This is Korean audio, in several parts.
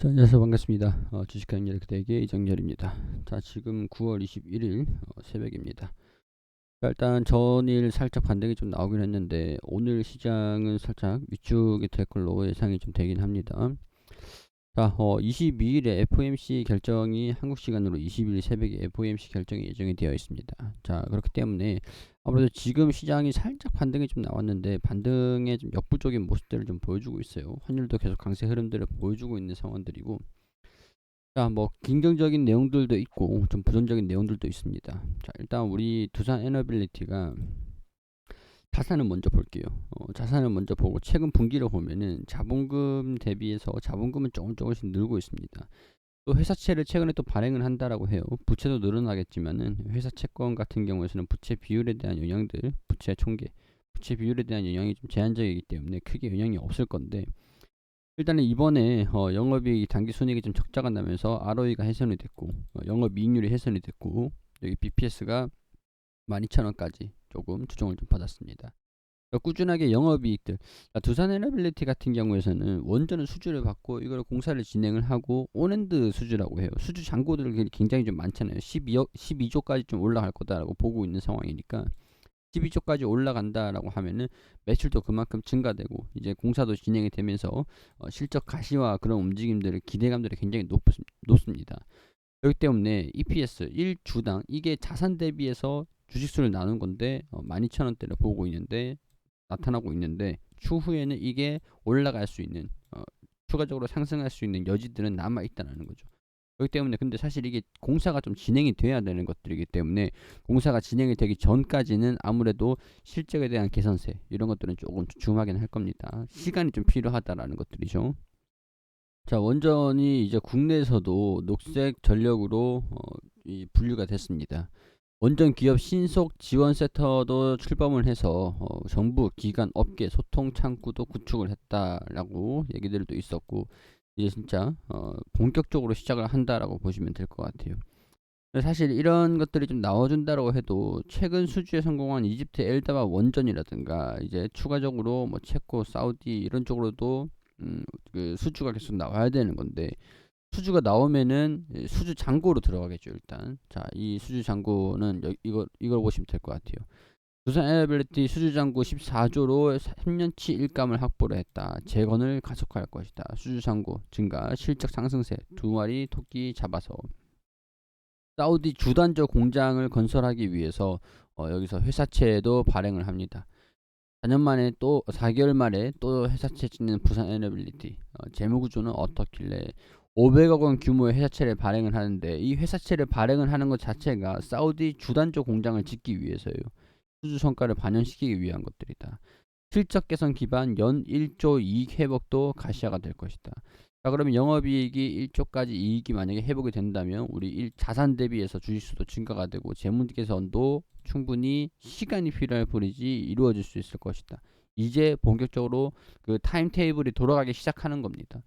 자, 안녕하세요. 반갑습니다. 주식하는 기대기의 이정열입니다. 자, 지금 9월 21일 새벽입니다. 자, 일단 전일 살짝 반등이 좀 나오긴 했는데 오늘 시장은 살짝 위축이 될 걸로 예상이 좀 되긴 합니다. 자, 22일에 FOMC 결정이 한국 시간으로 20일 새벽에 FOMC 결정이 예정이 되어 있습니다. 자, 그렇기 때문에 아무래도 지금 시장이 살짝 반등이 좀 나왔는데 반등의 좀 역부족인 모습들을 좀 보여주고 있어요. 환율도 계속 강세 흐름들을 보여주고 있는 상황들이고, 자, 뭐 긍정적인 내용들도 있고 좀 부정적인 내용들도 있습니다. 자, 일단 우리 두산 에너빌리티가 자산을 먼저 볼게요. 자산을 먼저 보고 최근 분기를 보면은 자본금 대비해서 자본금은 조금씩 늘고 있습니다. 또 회사채를 최근에 또 발행을 한다라고 해요. 부채도 늘어나겠지만은 회사 채권 같은 경우에는 부채 비율에 대한 영향들, 부채 총계, 부채 비율에 대한 영향이 좀 제한적이기 때문에 크게 영향이 없을 건데, 일단은 이번에 영업이익 당기순이익이 좀 적자가 나면서 ROE가 해선이 됐고, 영업이익률이 해선이 됐고, 여기 BPS가 12,000원까지 조금 조정을 좀 받았습니다. 그러니까 꾸준하게 영업이익들, 두산에너빌리티 같은 경우에서는 원전은 수주를 받고 이걸 공사를 진행을 하고 온엔드 수주라고 해요. 수주 잔고들이 굉장히 좀 많잖아요. 12조까지 좀 올라갈 거다라고 보고 있는 상황이니까 12조까지 올라간다라고 하면은 매출도 그만큼 증가되고 이제 공사도 진행이 되면서 실적 가시화 그런 움직임들을 기대감들이 굉장히 높습니다. 그렇기 때문에 EPS 1주당 이게 자산 대비해서 주식수를 나눈 건데 12,000원대를 보고 있는데 나타나고 있는데 추후에는 이게 올라갈 수 있는 추가적으로 상승할 수 있는 여지들은 남아 있다는 거죠. 그렇기 때문에 근데 사실 이게 공사가 좀 진행이 돼야 되는 것들이기 때문에 공사가 진행이 되기 전까지는 아무래도 실적에 대한 개선세 이런 것들은 조금 주춤하긴 할 겁니다. 시간이 좀 필요하다라는 것들이죠. 자, 원전이 이제 국내에서도 녹색 전력으로 이 분류가 됐습니다. 원전 기업 신속 지원 센터도 출범을 해서 정부, 기관, 업계 소통 창구도 구축을 했다라고 얘기들도 있었고, 이제 진짜 본격적으로 시작을 한다라고 보시면 될 것 같아요. 사실 이런 것들이 좀 나와준다고 해도 최근 수주에 성공한 이집트 엘다바 원전이라든가 이제 추가적으로 뭐 체코, 사우디 이런 쪽으로도 그 수주가 계속 나와야 되는 건데, 수주가 나오면은 수주 잔고로 들어가겠죠. 일단 자, 이 수주 잔고는 이걸 보시면 될 것 같아요. 두산 에너빌리티 수주 잔고 14조로 3년치 일감을 확보를 했다. 재건을 가속할 것이다. 수주 잔고 증가, 실적 상승세, 두 마리 토끼 잡아서 사우디 주단조 공장을 건설하기 위해서 여기서 회사채도 발행을 합니다. 4년 만에 또 4개월 만에 또 회사채 짓는 부산 에너빌리티, 재무구조는 어떻길래 500억 원 규모의 회사채를 발행을 하는데, 이 회사채를 발행을 하는 것 자체가 사우디 주단조 공장을 짓기 위해서예요. 수주 성과를 반영시키기 위한 것들이다. 실적 개선 기반 연 1조 이익 회복도 가시화가 될 것이다. 자, 그러면 영업이익이 1조까지 이익이 만약에 회복이 된다면 우리 자산 대비해서 주식수도 증가가 되고 재무 개선도 충분히 시간이 필요할 뿐이지 이루어질 수 있을 것이다. 이제 본격적으로 그 타임 테이블이 돌아가기 시작하는 겁니다.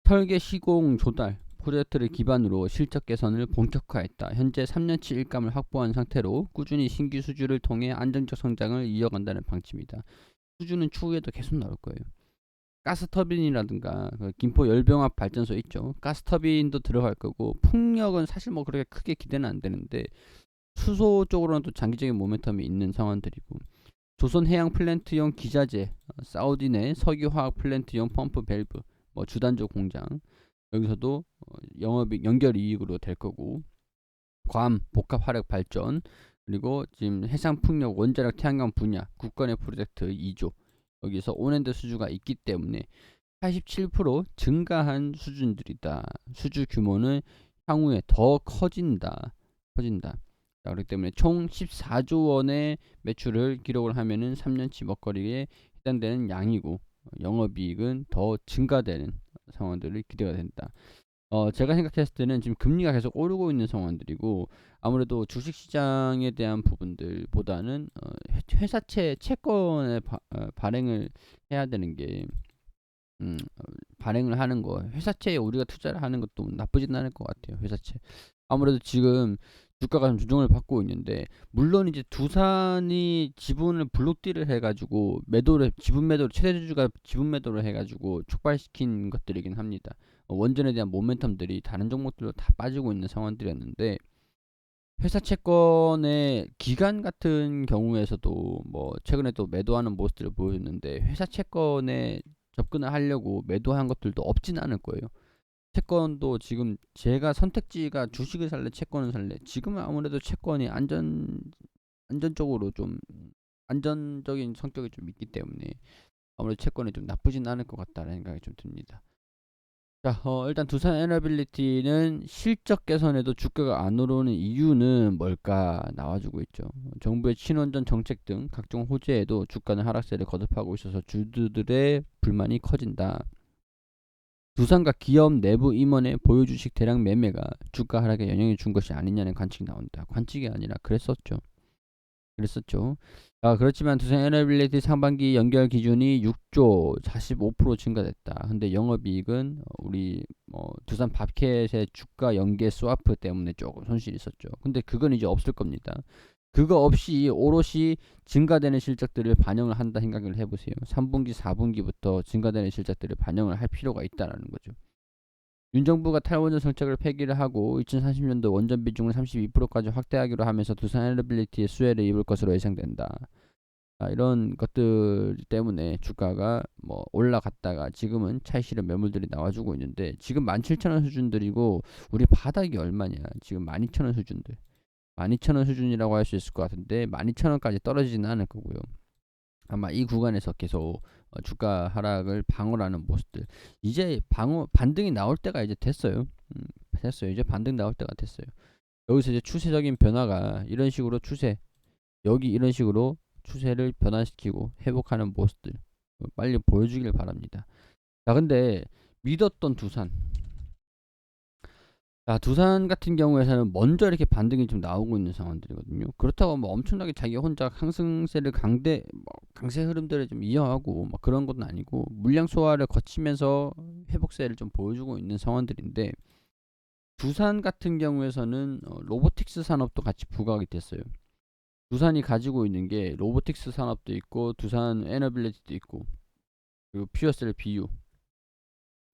설계 시공 조달 프로젝트를 기반으로 실적 개선을 본격화했다. 현재 3년치 일감을 확보한 상태로 꾸준히 신규 수주를 통해 안정적 성장을 이어간다는 방침이다. 수주는 추후에도 계속 나올 거예요. 가스터빈이라든가 김포 열병합 발전소 있죠. 가스터빈도 들어갈 거고, 풍력은 사실 뭐 그렇게 크게 기대는 안 되는데 수소 쪽으로는 또 장기적인 모멘텀이 있는 상황들이고, 조선해양 플랜트용 기자재, 사우디 내 석유화학 플랜트용 펌프 밸브, 뭐 주단조 공장 여기서도 영업이익 연결이익으로 될 거고, 괌 복합화력 발전, 그리고 지금 해상풍력 원자력 태양광 분야 국건의 프로젝트 2조 여기서 온엔드 수주가 있기 때문에 87% 증가한 수준들이다. 수주 규모는 향후에 더 커진다. 자, 그렇기 때문에 총 14조 원의 매출을 기록을 하면은 3년치 먹거리에 해당되는 양이고, 영업이익은 더 증가되는 상황들이 기대가 된다. 제가 생각했을 때는 지금 금리가 계속 오르고 있는 상황들이고, 아무래도 주식시장에 대한 부분들보다는 회사채 채권의 발행을 해야 되는 게, 발행을 하는 거, 회사채에 우리가 투자를 하는 것도 나쁘진 않을 것 같아요. 회사채 아무래도 지금 주가가 좀 조정을 받고 있는데, 물론 이제 두산이 지분을 블록딜을 해가지고 지분 매도를 최대 주주가 지분 매도를 해가지고 촉발시킨 것들이긴 합니다. 원전에 대한 모멘텀들이 다른 종목들로 다 빠지고 있는 상황들이었는데, 회사 채권의 기간 같은 경우에서도 뭐 최근에 또 매도하는 모습들을 보여줬는데, 회사 채권에 접근을 하려고 매도한 것들도 없진 않을 거예요. 채권도 지금 제가 선택지가 주식을 살래 채권을 살래, 지금은 아무래도 채권이 안전적으로 좀 안전적인 성격이 좀 있기 때문에 아무래도 채권이 좀 나쁘진 않을 것 같다는 생각이 좀 듭니다. 자, 일단 두산 에너빌리티는 실적 개선에도 주가가 안 오르는 이유는 뭘까 나와주고 있죠. 정부의 친원전 정책 등 각종 호재에도 주가는 하락세를 거듭하고 있어서 주주들의 불만이 커진다. 두산과 기업 내부 임원의 보유주식 대량 매매가 주가 하락에 영향을 준 것이 아니냐는 관측이 나온다. 관측이 아니라 그랬었죠. 그렇지만 두산 에너빌리티 상반기 연결 기준이 6조 45% 증가됐다. 근데 영업이익은 우리 두산 밥켓의 주가 연계 스와프 때문에 조금 손실이 있었죠. 근데 그건 이제 없을 겁니다. 그거 없이 오롯이 증가되는 실적들을 반영을 한다 생각을 해보세요. 3분기, 4분기부터 증가되는 실적들을 반영을 할 필요가 있다라는 거죠. 윤 정부가 탈원전 정책을 폐기를 하고 2030년도 원전 비중을 32%까지 확대하기로 하면서 두산 에너빌리티의 수혜를 입을 것으로 예상된다. 이런 것들 때문에 주가가 뭐 올라갔다가 지금은 차익 실현 매물들이 나와주고 있는데, 지금 17,000원 수준들이고 우리 바닥이 얼마냐? 지금 12,000원 수준들. 12,000원 수준이라고 할 수 있을 것 같은데 12,000원까지 떨어지지는 않을 거고요. 아마 이 구간에서 계속 주가 하락을 방어하는 모습들, 이제 반등이 나올 때가 이제 됐어요. 됐어요. 이제 반등 나올 때가 됐어요. 여기서 이제 추세적인 변화가 이런 식으로 여기 이런 식으로 추세를 변화시키고 회복하는 모습들 빨리 보여주길 바랍니다. 자, 근데 믿었던 두산 같은 경우에는 먼저 이렇게 반등이 좀 나오고 있는 상황들이거든요. 그렇다고 뭐 엄청나게 자기 혼자 상승세를 강세 흐름들을 좀 이어하고 막 그런 건 아니고, 물량 소화를 거치면서 회복세를 좀 보여주고 있는 상황들인데, 두산 같은 경우에서는 로보틱스 산업도 같이 부각이 됐어요. 두산이 가지고 있는 게 로보틱스 산업도 있고 두산 에너빌리티도 있고, 그리고 퓨어셀 BU,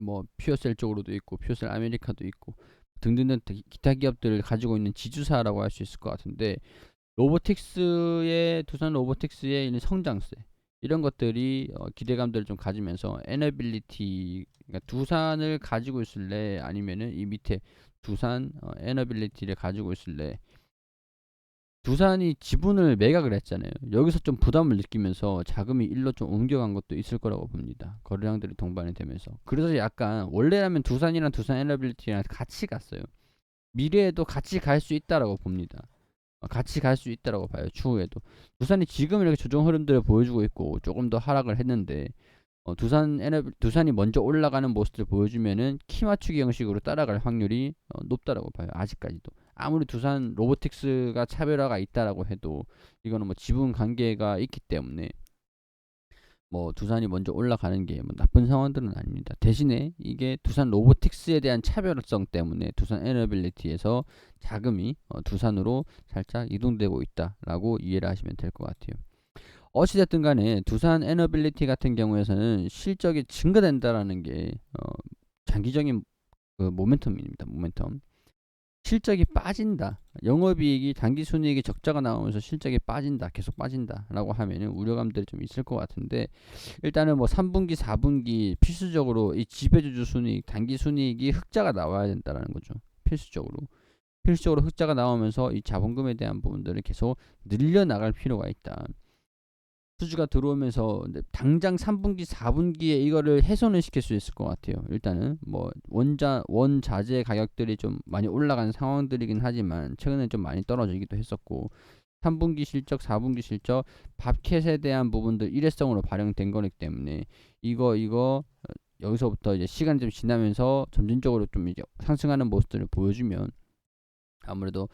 뭐 퓨어셀 쪽으로도 있고 퓨어셀 아메리카도 있고 등등등 기타 기업들을 가지고 있는 지주사라고 할 수 있을 것 같은데, 두산 로보틱스의 있는 성장세 이런 것들이 기대감들을 좀 가지면서 에너빌리티, 그러니까 두산을 가지고 있을래 아니면은 이 밑에 두산 에너빌리티를 가지고 있을래, 두산이 지분을 매각을 했잖아요. 여기서 좀 부담을 느끼면서 자금이 일로 좀 옮겨간 것도 있을 거라고 봅니다. 거래량들이 동반이 되면서. 그래서 약간 원래라면 두산이랑 두산 에너빌리티랑 같이 갔어요. 미래에도 같이 갈 수 있다라고 봅니다. 같이 갈 수 있다라고 봐요. 추후에도. 두산이 지금 이렇게 조정 흐름들을 보여주고 있고 조금 더 하락을 했는데, 두산이 먼저 올라가는 모습을 보여주면은 키 맞추기 형식으로 따라갈 확률이 높다라고 봐요. 아직까지도. 아무리 두산 로보틱스가 차별화가 있다라고 해도 이거는 뭐 지분 관계가 있기 때문에 뭐 두산이 먼저 올라가는 게 뭐 나쁜 상황들은 아닙니다. 대신에 이게 두산 로보틱스에 대한 차별성 때문에 두산 에너빌리티에서 자금이 두산으로 살짝 이동되고 있다라고 이해를 하시면 될 것 같아요. 어찌됐든 간에 두산 에너빌리티 같은 경우에서는 실적이 증가된다라는 게 장기적인 그 모멘텀입니다. 모멘텀. 실적이 빠진다. 영업이익이 당기순이익이 적자가 나오면서 실적이 빠진다. 계속 빠진다라고 하면은 우려감들이 좀 있을 것 같은데, 일단은 뭐 3분기, 4분기 필수적으로 이 지배주주 순이익, 당기순이익이 흑자가 나와야 된다라는 거죠. 필수적으로 흑자가 나오면서 이 자본금에 대한 부분들을 계속 늘려나갈 필요가 있다. 수주가 들어오면서 당장 3분기, 4분기에 이거를 훼손을 시킬 수 있을 것 같아요. 일단은 뭐 원자재 가격들이 좀 많이 올라간 상황들이긴 하지만 최근에 좀 많이 떨어지기도 했었고, 3분기 실적, 4분기 실적, 밥캣에 대한 부분들 일회성으로 발행된 거기 때문에 이거 여기서부터 이제 시간이 좀 지나면서 점진적으로 좀 이제 상승하는 모습들을 보여주면 아무래도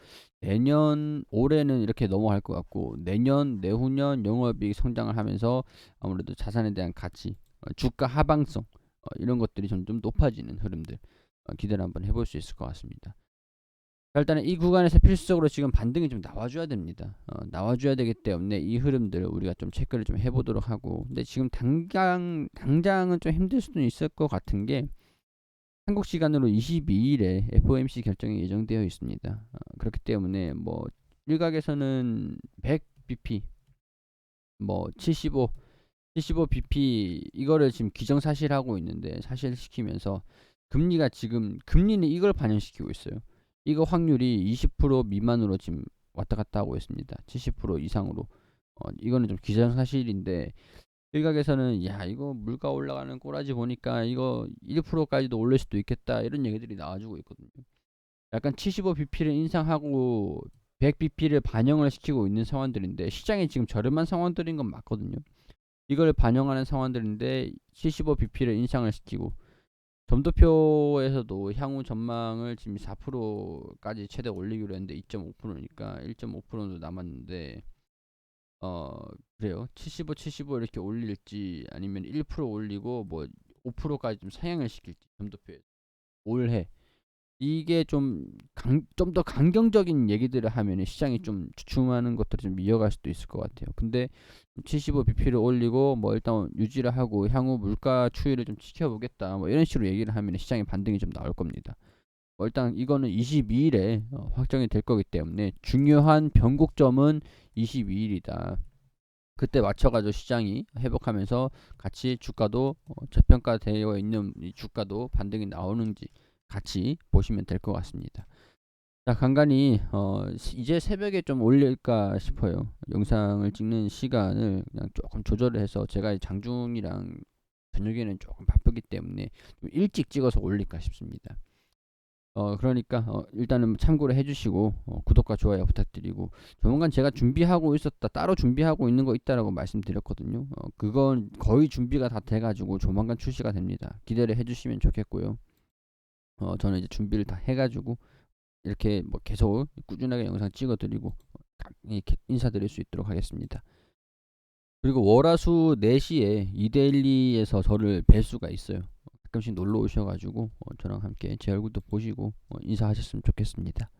올해는 이렇게 넘어갈 것 같고, 내후년 영업이익 성장을 하면서 아무래도 자산에 대한 가치, 주가 하방성 이런 것들이 점점 높아지는 흐름들 기대를 한번 해볼 수 있을 것 같습니다. 자, 일단은 이 구간에서 필수적으로 지금 반등이 좀 나와줘야 됩니다. 나와줘야 되기 때문에 이 흐름들을 우리가 좀 체크를 좀 해보도록 하고, 근데 지금 당장은 좀 힘들 수도 있을 것 같은 게 한국 시간으로 22일에 FOMC 결정이 예정되어 있습니다. 그렇기 때문에 뭐 일각에서는 100bp, 뭐 75bp 이거를 지금 기정사실하고 있는데, 사실시키면서 금리는 이걸 반영시키고 있어요. 이거 확률이 20% 미만으로 지금 왔다 갔다 하고 있습니다. 70% 이상으로. 이거는 좀 기정사실인데, 일각에서는 야, 이거 물가 올라가는 꼬라지 보니까 이거 1%까지도 올릴 수도 있겠다, 이런 얘기들이 나와주고 있거든요. 약간 75bp를 인상하고 100bp를 반영을 시키고 있는 상황들인데, 시장이 지금 저렴한 상황들인 건 맞거든요. 이걸 반영하는 상황들인데 75bp를 인상을 시키고, 점도표에서도 향후 전망을 지금 4%까지 최대 올리기로 했는데 2.5%니까 1.5%도 남았는데, 그래요. 75 이렇게 올릴지 아니면 1% 올리고 뭐 5%까지 좀 상향을 시킬지, 점도표에 올해 이게 좀 더 강경적인 얘기들을 하면 시장이 좀 주춤하는 것들을 좀 이어갈 수도 있을 것 같아요. 근데 75bp를 올리고 뭐 일단 유지를 하고 향후 물가 추이를 좀 지켜보겠다, 뭐 이런 식으로 얘기를 하면 시장의 반등이 좀 나올 겁니다. 일단 이거는 22일에 확정이 될 거기 때문에 중요한 변곡점은 22일이다. 그때 맞춰가지고 시장이 회복하면서 같이 주가도 저평가되어 있는 이 주가도 반등이 나오는지 같이 보시면 될 것 같습니다. 자, 간간히 이제 새벽에 좀 올릴까 싶어요. 영상을 찍는 시간을 그냥 조금 조절을 해서, 제가 장중이랑 저녁에는 조금 바쁘기 때문에 좀 일찍 찍어서 올릴까 싶습니다. 그러니까 일단은 참고를 해주시고 구독과 좋아요 부탁드리고, 조만간 제가 따로 준비하고 있는 거 있다라고 말씀드렸거든요. 그건 거의 준비가 다 돼가지고 조만간 출시가 됩니다. 기대를 해주시면 좋겠고요. 저는 이제 준비를 다 해가지고 이렇게 뭐 계속 꾸준하게 영상 찍어드리고 이렇게 인사드릴 수 있도록 하겠습니다. 그리고 월화수 4시에 이데일리에서 저를 뵐 수가 있어요. 가끔씩 놀러 오셔가지고 저랑 함께 제 얼굴도 보시고 인사하셨으면 좋겠습니다.